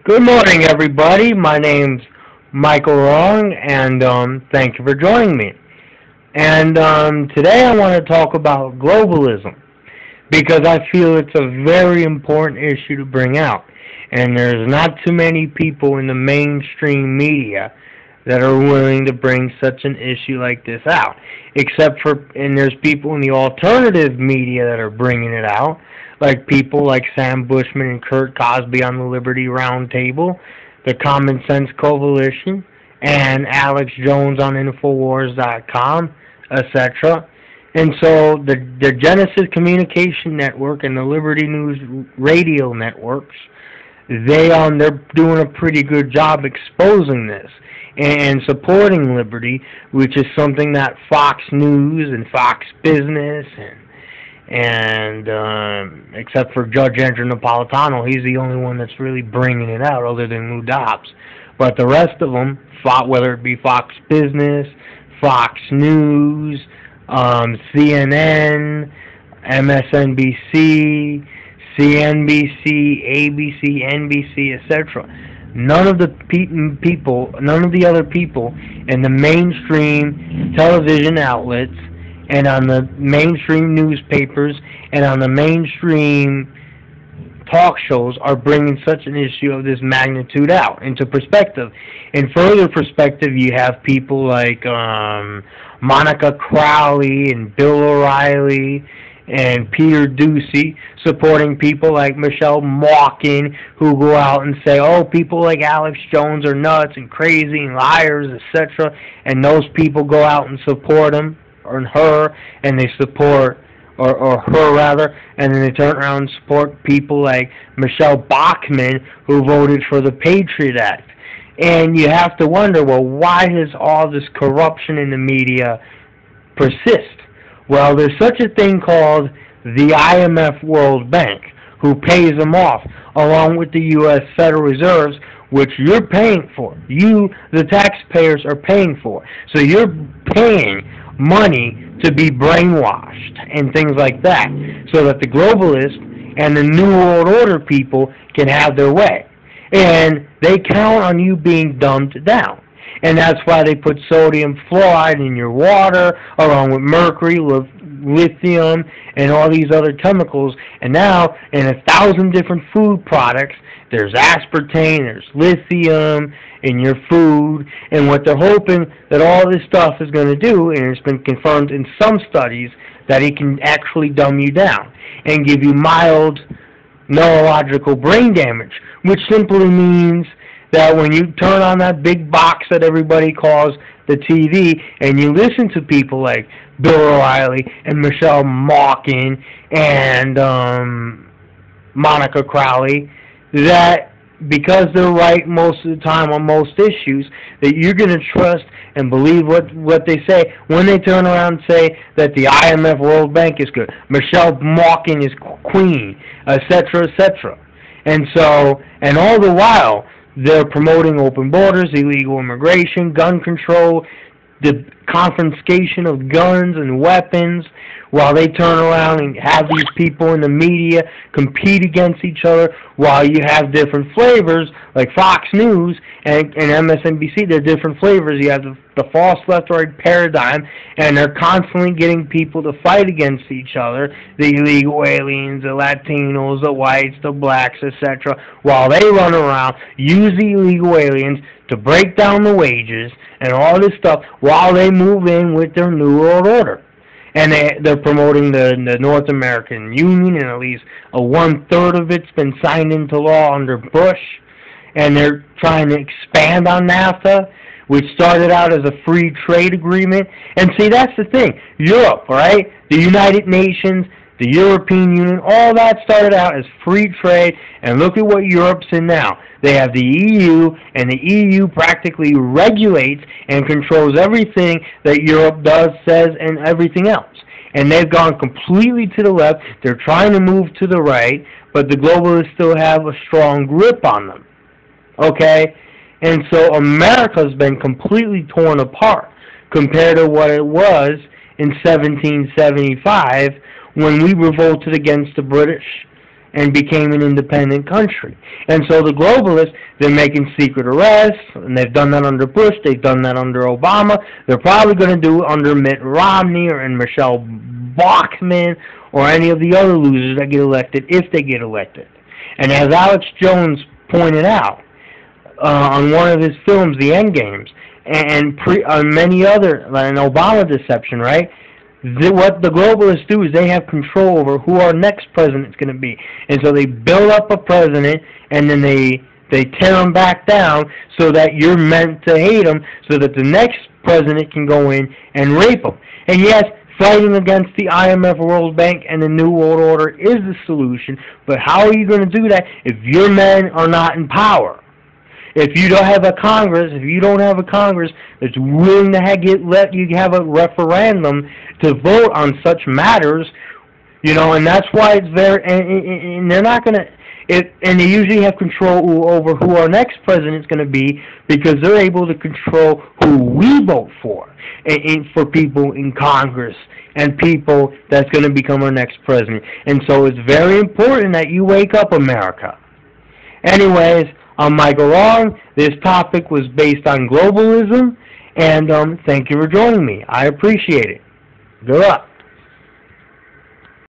Good morning, everybody. My name's Michael Wrong, and thank you for joining me. And today I want to talk about globalism because I feel it's a very important issue to bring out. And there's not too many people in the mainstream media that are willing to bring such an issue like this out. And there's people in the alternative media that are bringing it out, like people like Sam Bushman and Kurt Cosby on the Liberty Roundtable, the Common Sense Coalition, and Alex Jones on Infowars.com, etc. And so the Genesis Communication Network and the Liberty News radio networks, they're doing a pretty good job exposing this and supporting liberty, which is something that Fox News and Fox Business and except for Judge Andrew Napolitano, he's the only one that's really bringing it out, other than Lou Dobbs. But the rest of them, whether it be Fox Business, Fox News, CNN, MSNBC, CNBC, ABC, NBC, etc. None of the other people in the mainstream television outlets and on the mainstream newspapers and on the mainstream talk shows are bringing such an issue of this magnitude out into perspective. In further perspective, you have people like Monica Crowley and Bill O'Reilly and Peter Ducey supporting people like Michelle Malkin, who go out and say, oh, people like Alex Jones are nuts and crazy and liars, etc. And those people go out and support him or her, and they support or her rather, and then they turn around and support people like Michelle Bachmann, who voted for the Patriot Act. And you have to wonder, well, why does all this corruption in the media persist? Well, there's such a thing called the IMF World Bank, who pays them off, along with the U.S. Federal Reserves, which you're paying for. You, the taxpayers, are paying for. So you're paying money to be brainwashed and things like that, so that the globalists and the New World Order people can have their way. And they count on you being dumbed down. And that's why they put sodium fluoride in your water, along with mercury, lithium, and all these other chemicals. And now, in 1,000 different food products, there's aspartame, there's lithium in your food. And what they're hoping that all this stuff is going to do, and it's been confirmed in some studies, that it can actually dumb you down and give you mild neurological brain damage, which simply means that when you turn on that big box that everybody calls the TV and you listen to people like Bill O'Reilly and Michelle Malkin and Monica Crowley, that because they're right most of the time on most issues, that you're going to trust and believe what they say when they turn around and say that the IMF World Bank is good, Michelle Malkin is queen, etc., etc. And so, and all the while, they're promoting open borders, illegal immigration, gun control, the confiscation of guns and weapons, while they turn around and have these people in the media compete against each other, while you have different flavors, like Fox News and MSNBC, they're different flavors. You have the false left-right paradigm, and they're constantly getting people to fight against each other, the illegal aliens, the Latinos, the whites, the blacks, etc., while they run around, use the illegal aliens to break down the wages and all this stuff, while they move in with their New World Order. And they're promoting the North American Union, and at least one-third of it's been signed into law under Bush. And they're trying to expand on NAFTA, which started out as a free trade agreement. And see, that's the thing. Europe, right? The United Nations, the European Union, all that started out as free trade, and look at what Europe's in now. They have the EU, and the EU practically regulates and controls everything that Europe does, says, and everything else. And they've gone completely to the left. They're trying to move to the right, but the globalists still have a strong grip on them. Okay? And so America's been completely torn apart compared to what it was in 1775 when we revolted against the British and became an independent country. And so the globalists, they're making secret arrests, and they've done that under Bush, they've done that under Obama, they're probably going to do it under Mitt Romney and Michelle Bachmann or any of the other losers that get elected, if they get elected. And as Alex Jones pointed out on one of his films, The Endgames, and many other, an Obama deception, right? What the globalists do is they have control over who our next president is going to be. And so they build up a president, and then they tear him back down so that you're meant to hate him, so that the next president can go in and rape him. And yes, fighting against the IMF, World Bank, and the New World Order is the solution, but how are you going to do that if your men are not in power? If you don't have a Congress, that's willing to let you have a referendum to vote on such matters, you know, and that's why it's very, and they're not going to, and they usually have control over who our next president is going to be, because they're able to control who we vote for people in Congress and people that's going to become our next president. And so it's very important that you wake up, America. Anyways, I'm Michael Long. This topic was based on globalism, and thank you for joining me. I appreciate it. Good luck.